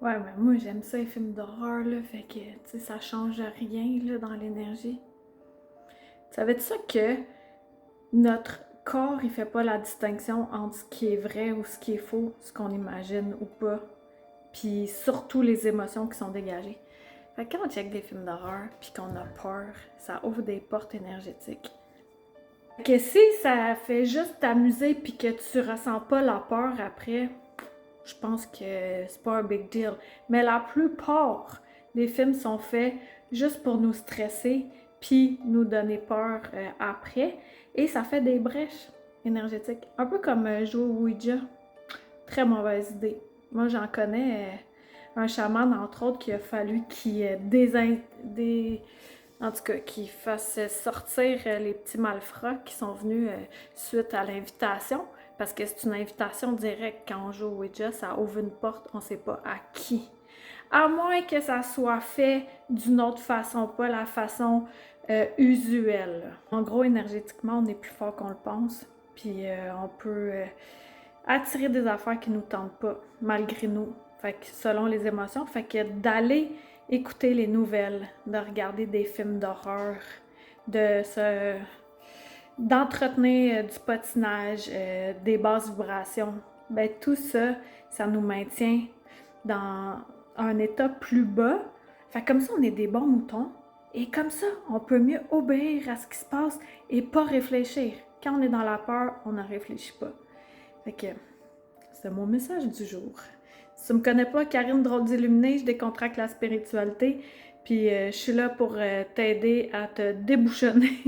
Ouais, mais moi j'aime ça les films d'horreur, là, fait que, tu sais, ça change rien, là, dans l'énergie. Savais-tu ça que notre corps, il fait pas la distinction entre ce qui est vrai ou ce qui est faux, ce qu'on imagine ou pas, puis surtout les émotions qui sont dégagées. Fait que quand on check des films d'horreur puis qu'on a peur, ça ouvre des portes énergétiques. Fait que si ça fait juste t'amuser puis que tu ressens pas la peur après, je pense que c'est pas un big deal. Mais la plupart des films sont faits juste pour nous stresser puis nous donner peur après. Et ça fait des brèches énergétiques. Un peu comme jouer au Ouija. Très mauvaise idée. Moi, j'en connais un chaman, entre autres, qu'il a fallu qu'il en tout cas, qu'il fasse sortir les petits malfrats qui sont venus suite à l'invitation. Parce que c'est une invitation directe quand on joue au Ouija, ça ouvre une porte, on ne sait pas à qui. À moins que ça soit fait d'une autre façon, pas la façon usuelle. En gros, énergétiquement, on est plus fort qu'on le pense. Puis on peut attirer des affaires qui nous tentent pas, malgré nous. Fait que selon les émotions, fait que d'aller écouter les nouvelles, de regarder des films d'horreur, de se d'entretenir du patinage, des basses vibrations, ben tout ça, ça nous maintient dans un état plus bas. Fait que comme ça, on est des bons moutons. Et comme ça, on peut mieux obéir à ce qui se passe et pas réfléchir. Quand on est dans la peur, on ne réfléchit pas. Fait que c'est mon message du jour. Si tu me connais pas, Karine Drôle d'Illuminée, je décontracte la spiritualité. Puis je suis là pour t'aider à te débouchonner.